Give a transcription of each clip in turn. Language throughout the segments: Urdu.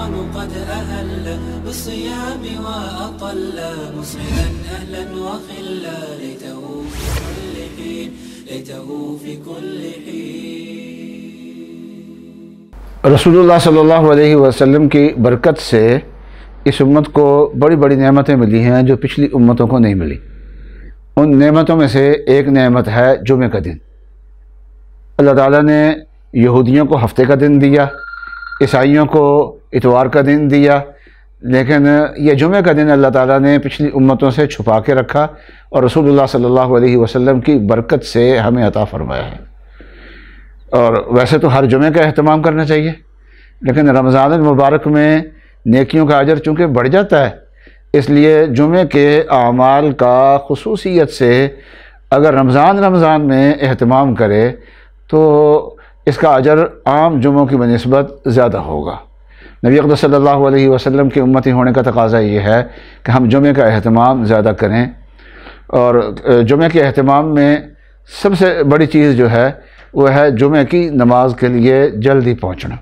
رمضان قد أهل بالصيام وأطل مسعدا أهلا وخلا ليته في كل حين ليته في كل حين۔ رسول اللہ صلی اللہ علیہ وسلم کی برکت سے اس امت کو بڑی بڑی نعمتیں ملی ہیں جو پچھلی امتوں کو نہیں ملی۔ ان نعمتوں میں سے ایک نعمت ہے جمعہ کا دن۔ اللہ تعالیٰ نے یہودیوں کو ہفتے کا دن دیا، عیسائیوں کو اتوار کا دن دیا، لیکن یہ جمعہ کا دن اللہ تعالیٰ نے پچھلی امتوں سے چھپا کے رکھا اور رسول اللہ صلی اللہ علیہ وسلم کی برکت سے ہمیں عطا فرمایا ہے۔ اور ویسے تو ہر جمعہ کا اہتمام کرنا چاہیے، لیکن رمضان المبارک میں نیکیوں کا اجر چونکہ بڑھ جاتا ہے، اس لیے جمعہ کے اعمال کا خصوصیت سے اگر رمضان میں اہتمام کرے تو اس کا اجر عام جمعوں کی بنسبت زیادہ ہوگا۔ نبی اقدس صلی اللہ علیہ وسلم کی امتی ہونے کا تقاضا یہ ہے کہ ہم جمعہ کا اہتمام زیادہ کریں، اور جمعہ کے اہتمام میں سب سے بڑی چیز جو ہے وہ ہے جمعہ کی نماز کے لیے جلدی پہنچنا۔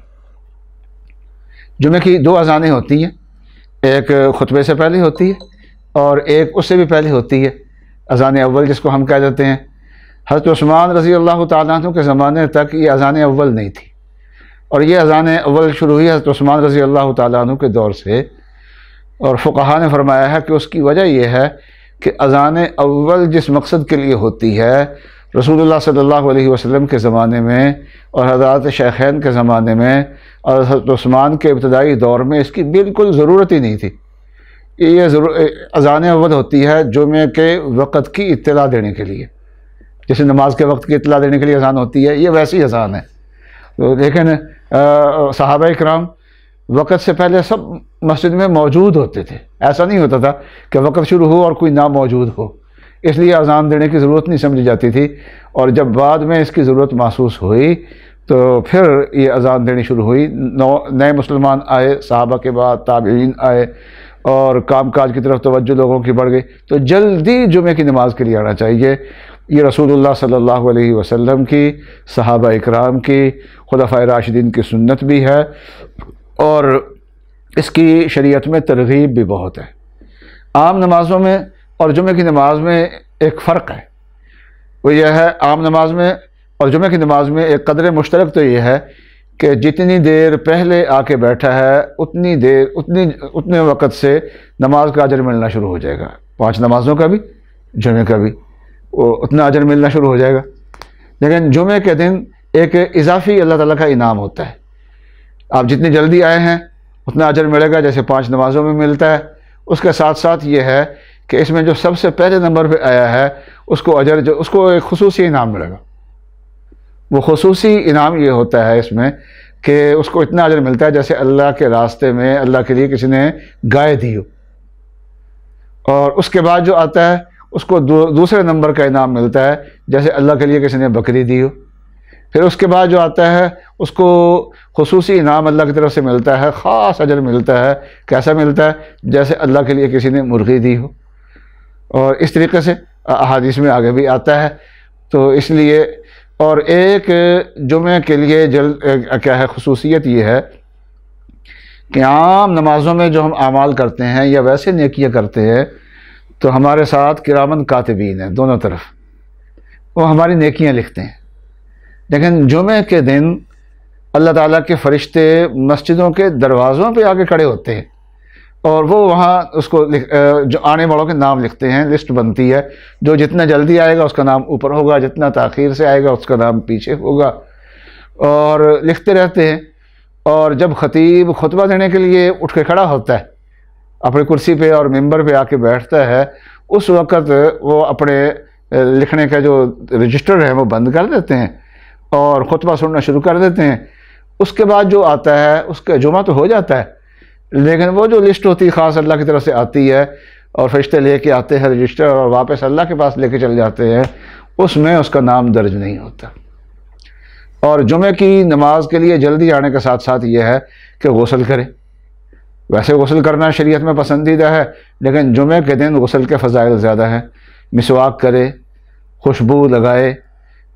جمعہ کی دو اذانیں ہوتی ہیں، ایک خطبے سے پہلے ہوتی ہے اور ایک اس سے بھی پہلے ہوتی ہے، اذان اول جس کو ہم کہہ دیتے ہیں۔ حضرت عثمان رضی اللہ تعالیٰ عنہ کے زمانے تک یہ اذان اول نہیں تھی، اور یہ اذان اول شروع ہوئی حضرت عثمان رضی اللہ تعالیٰ عنہ کے دور سے، اور فقہاء نے فرمایا ہے کہ اس کی وجہ یہ ہے کہ اذان اول جس مقصد کے لیے ہوتی ہے رسول اللہ صلی اللہ علیہ وسلم کے زمانے میں اور حضرات شیخین کے زمانے میں اور حضرت عثمان کے ابتدائی دور میں اس کی بالکل ضرورت ہی نہیں تھی۔ یہ اذان اول ہوتی ہے جمعہ کے وقت کی اطلاع دینے کے لیے، جیسے نماز کے وقت کی اطلاع دینے کے لیے اذان ہوتی ہے، یہ ویسی اذان ہے۔ لیکن صحابہ کرام وقت سے پہلے سب مسجد میں موجود ہوتے تھے، ایسا نہیں ہوتا تھا کہ وقت شروع ہو اور کوئی نہ موجود ہو، اس لیے اذان دینے کی ضرورت نہیں سمجھی جاتی تھی۔ اور جب بعد میں اس کی ضرورت محسوس ہوئی تو پھر یہ اذان دینی شروع ہوئی، نئے مسلمان آئے، صحابہ کے بعد تابعین آئے اور کام کاج کی طرف توجہ لوگوں کی بڑھ گئی، تو جلدی جمعہ کی نماز کے لیے آنا چاہیے۔ یہ رسول اللہ صلی اللہ علیہ وسلم کی، صحابہ اکرام کی، خلفائے راشدین کی سنت بھی ہے، اور اس کی شریعت میں ترغیب بھی بہت ہے۔ عام نمازوں میں اور جمعہ کی نماز میں ایک فرق ہے، وہ یہ ہے عام نماز میں اور جمعہ کی نماز میں ایک قدر مشترک تو یہ ہے کہ جتنی دیر پہلے آ کے بیٹھا ہے اتنے وقت سے نماز کا اجر ملنا شروع ہو جائے گا، 5 نمازوں کا بھی جمعہ کا بھی اتنا اجر ملنا شروع ہو جائے گا۔ لیکن جمعہ کے دن ایک اضافی اللہ تعالیٰ کا انعام ہوتا ہے، آپ جتنی جلدی آئے ہیں اتنا اجر ملے گا جیسے 5 نمازوں میں ملتا ہے۔ اس کے ساتھ ساتھ یہ ہے کہ اس میں جو سب سے پہلے نمبر پہ آیا ہے اس کو ایک خصوصی انعام ملے گا۔ وہ خصوصی انعام یہ ہوتا ہے اس میں کہ اس کو اتنا اجر ملتا ہے جیسے اللہ کے راستے میں اللہ کے لیے کسی نے گائے دی ہو، اور اس کے بعد جو آتا ہے اس کو دوسرے نمبر کا انعام ملتا ہے جیسے اللہ کے لیے کسی نے بکری دی ہو۔ پھر اس کے بعد جو آتا ہے اس کو خصوصی انعام اللہ کی طرف سے ملتا ہے، خاص اجر ملتا ہے۔ کیسا ملتا ہے؟ جیسے اللہ کے لیے کسی نے مرغی دی ہو، اور اس طریقے سے احادیث میں آگے بھی آتا ہے۔ تو اس لیے اور ایک جمعہ کے لیے کیا ہے خصوصیت یہ ہے کہ عام نمازوں میں جو ہم اعمال کرتے ہیں یا ویسے نیکیاں کرتے ہیں تو ہمارے ساتھ کرامن کاتبین ہیں دونوں طرف، وہ ہماری نیکیاں لکھتے ہیں۔ لیکن جمعہ کے دن اللہ تعالیٰ کے فرشتے مسجدوں کے دروازوں پہ آگے کھڑے ہوتے ہیں، اور وہ وہاں اس کو جو آنے والوں کے نام لکھتے ہیں، لسٹ بنتی ہے، جو جتنا جلدی آئے گا اس کا نام اوپر ہوگا، جتنا تاخیر سے آئے گا اس کا نام پیچھے ہوگا، اور لکھتے رہتے ہیں۔ اور جب خطیب خطبہ دینے کے لیے اٹھ کے کھڑا ہوتا ہے اپنی کرسی پہ اور ممبر پہ آ کے بیٹھتا ہے، اس وقت وہ اپنے لکھنے کا جو رجسٹر ہے وہ بند کر دیتے ہیں اور خطبہ سننا شروع کر دیتے ہیں۔ اس کے بعد جو آتا ہے اس کا جمعہ تو ہو جاتا ہے، لیکن وہ جو لسٹ ہوتی ہے خاص اللہ کی طرف سے آتی ہے اور فرشتے لے کے آتے ہیں رجسٹر اور واپس اللہ کے پاس لے کے چل جاتے ہیں، اس میں اس کا نام درج نہیں ہوتا۔ اور جمعہ کی نماز کے لیے جلدی آنے کے ساتھ ساتھ یہ ہے کہ غسل کرے۔ ویسے غسل کرنا شریعت میں پسندیدہ ہے، لیکن جمعہ کے دن غسل کے فضائل زیادہ ہیں۔ مسواک کرے، خوشبو لگائے،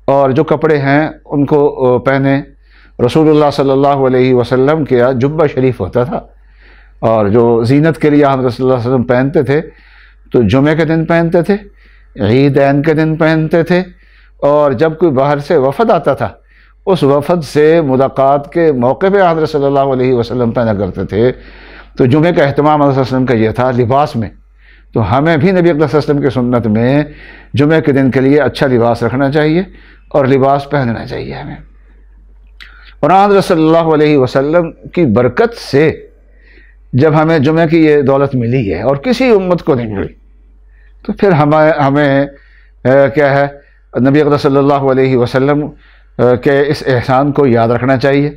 اور جو کپڑے ہیں ان کو پہنے۔ رسول اللہ صلی اللہ علیہ وسلم کے جبہ شریف ہوتا تھا، اور جو زینت کے لیے حضرت صلی اللہ علیہ وسلم پہنتے تھے تو جمعے کے دن پہنتے تھے، عیدین کے دن پہنتے تھے، اور جب کوئی باہر سے وفد آتا تھا اس وفد سے ملاقات کے موقع پہ حضرت صلی اللہ علیہ وسلم پہنا کرتے تھے۔ تو جمعے کا اہتمام حضرت صلی اللہ علیہ وسلم کا یہ تھا لباس میں، تو ہمیں بھی نبی اکرم صلی اللہ علیہ وسلم کی سنت میں جمعے کے دن کے لیے اچھا لباس رکھنا چاہیے اور لباس پہننا چاہیے ہمیں۔ اور حضرت صلی اللہ علیہ وسلم کی برکت سے جب ہمیں جمعے کی یہ دولت ملی ہے اور کسی امت کو نہیں ملی، تو پھر ہمیں کیا ہے نبی اکرم صلی اللہ علیہ وسلم کے اس احسان کو یاد رکھنا چاہیے۔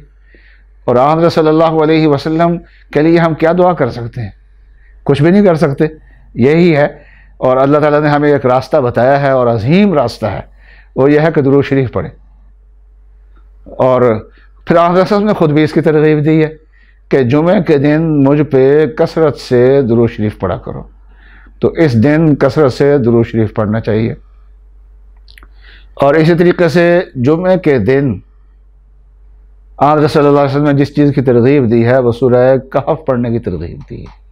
اور حضرت صلی اللہ علیہ وسلم کے لیے ہم کیا دعا کر سکتے ہیں؟ کچھ بھی نہیں کر سکتے، یہی ہے۔ اور اللہ تعالیٰ نے ہمیں ایک راستہ بتایا ہے اور عظیم راستہ ہے، وہ یہ ہے کہ درود شریف پڑھیں۔ اور پھر حضرت صلی اللہ علیہ وسلم نے خود بھی اس کی ترغیب دی ہے کہ جمعے کے دن مجھ پہ کثرت سے درود شریف پڑھا کرو، تو اس دن کثرت سے درود شریف پڑھنا چاہیے۔ اور اسی طریقے سے جمعے کے دن حضرت صلی اللہ علیہ وسلم نے جس چیز کی ترغیب دی ہے وہ سورہ کہف پڑھنے کی ترغیب دی ہے۔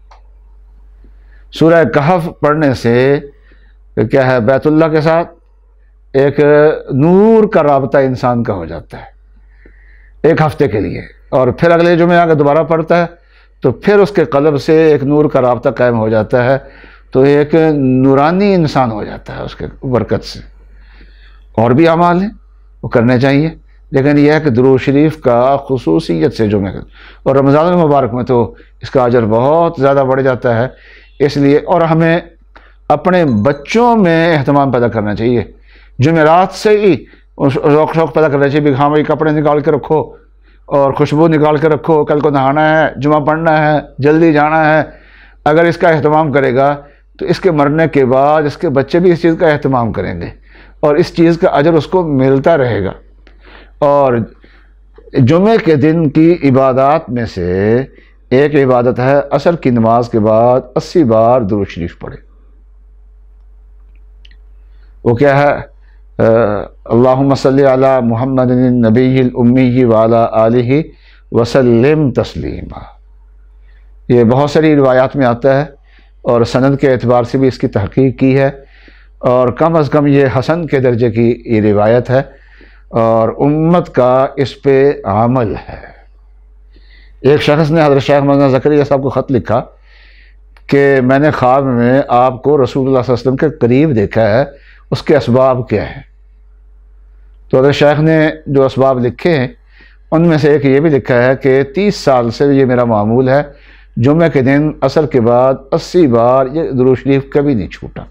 سورہ کہف پڑھنے سے کیا ہے بیت اللہ کے ساتھ ایک نور کا رابطہ انسان کا ہو جاتا ہے ایک ہفتے کے لیے، اور پھر اگلے جمعے آگے دوبارہ پڑھتا ہے تو پھر اس کے قلب سے ایک نور کا رابطہ قائم ہو جاتا ہے، تو ایک نورانی انسان ہو جاتا ہے اس کے برکت سے۔ اور بھی اعمال ہیں وہ کرنے چاہیے، لیکن یہ ہے کہ درود شریف کا خصوصیت سے جمعے کا اور رمضان المبارک میں تو اس کا اجر بہت زیادہ بڑھ جاتا ہے، اس لیے۔ اور ہمیں اپنے بچوں میں اہتمام پیدا کرنا چاہیے، جمعرات سے ہی شوق پیدا کرنا چاہیے کہ ہاں بھائی کپڑے نکال کے رکھو اور خوشبو نکال کے رکھو، کل کو نہانا ہے، جمعہ پڑھنا ہے، جلدی جانا ہے۔ اگر اس کا اہتمام کرے گا تو اس کے مرنے کے بعد اس کے بچے بھی اس چیز کا اہتمام کریں گے اور اس چیز کا اجر اس کو ملتا رہے گا۔ اور جمعے کے دن کی عبادات میں سے ایک عبادت ہے عصر کی نماز کے بعد 80 بار درود شریف پڑھے۔ وہ کیا ہے؟ اللہم صلی علی محمد النبی الامی وعلی آلہ وسلم تسلیما۔ یہ بہت ساری روایات میں آتا ہے اور سند کے اعتبار سے بھی اس کی تحقیق کی ہے، اور کم از کم یہ حسن کے درجے کی یہ روایت ہے اور امت کا اس پہ عمل ہے۔ ایک شخص نے حضرت شیخ مولانا زکریا صاحب کو خط لکھا کہ میں نے خواب میں آپ کو رسول اللہ صلی اللہ علیہ وسلم کے قریب دیکھا ہے، اس کے اسباب کیا ہیں؟ تو حضرت شیخ نے جو اسباب لکھے ہیں ان میں سے ایک یہ بھی لکھا ہے کہ 30 سال سے یہ میرا معمول ہے، جمعہ کے دن عصر کے بعد 80 بار یہ درود شریف کبھی نہیں چھوٹا۔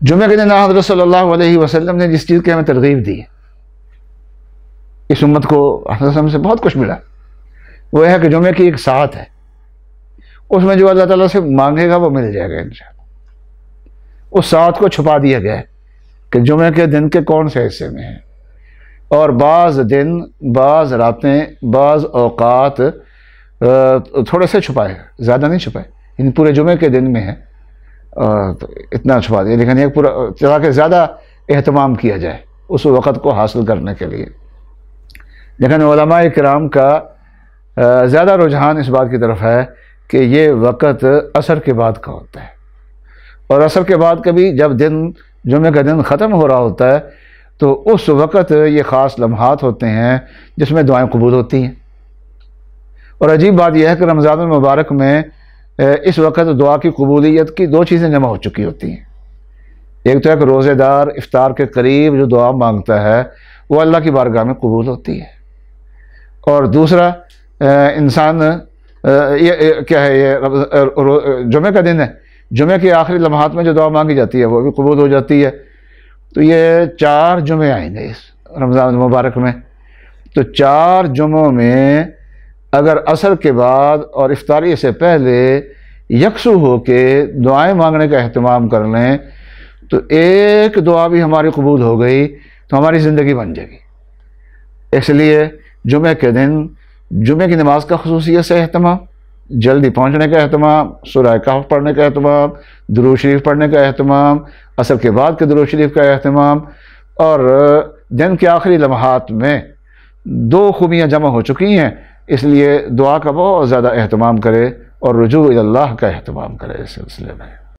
جمعہ کے دن حضرت صلی اللہ علیہ وسلم نے جس چیز کی ہمیں ترغیب دی، اس امت کو حضرت صلی اللہ علیہ وسلم سے بہت کچھ ملا، وہ ہے کہ جمعہ کی ایک ساعت ہے، اس میں جو اللہ تعالیٰ سے مانگے گا وہ مل جائے گا انشاءاللہ۔ اس ساعت کو چھپا دیا گیا ہے کہ جمعہ کے دن کے کون سے حصے میں ہیں، اور بعض دن، بعض راتیں، بعض اوقات تھوڑے سے چھپائے، زیادہ نہیں چھپائے، ان پورے جمعے کے دن میں ہے تو اتنا چھپا دیا، لیکن ایک پورا تاکہ زیادہ اہتمام کیا جائے اس وقت کو حاصل کرنے کے لیے۔ لیکن علماء کرام کا زیادہ رجحان اس بات کی طرف ہے کہ یہ وقت عصر کے بعد کا ہوتا ہے، اور عصر کے بعد کبھی جب دن جمعہ کا دن ختم ہو رہا ہوتا ہے تو اس وقت یہ خاص لمحات ہوتے ہیں جس میں دعائیں قبول ہوتی ہیں۔ اور عجیب بات یہ ہے کہ رمضان المبارک میں اس وقت دعا کی قبولیت کی 2 چیزیں جمع ہو چکی ہوتی ہیں۔ ایک تو ہے کہ روزے دار افطار کے قریب جو دعا مانگتا ہے وہ اللہ کی بارگاہ میں قبول ہوتی ہے، اور دوسرا انسان یہ کیا ہے، یہ جمعہ کا دن ہے، جمعہ کے آخری لمحات میں جو دعا مانگی جاتی ہے وہ بھی قبول ہو جاتی ہے۔ تو یہ 4 جمعے آئیں گے اس رمضان المبارک میں، تو 4 جمعوں میں اگر عصر کے بعد اور افطاری سے پہلے یکسو ہو کے دعائیں مانگنے کا اہتمام کر لیں تو ایک دعا بھی ہماری قبول ہو گئی تو ہماری زندگی بن جائے گی۔ اس لیے جمعہ کے دن جمعہ کی نماز کا خصوصیت سے اہتمام، جلدی پہنچنے کا اہتمام، سورہ کہف پڑھنے کا اہتمام، درود شریف پڑھنے کا اہتمام، عصر کے بعد کے درود شریف کا اہتمام، اور دن کے آخری لمحات میں 2 خوبیاں جمع ہو چکی ہیں۔ اس لیے دعا کا بہت زیادہ اہتمام کرے اور رجوع الی اللہ کا اہتمام کرے اس سلسلے میں۔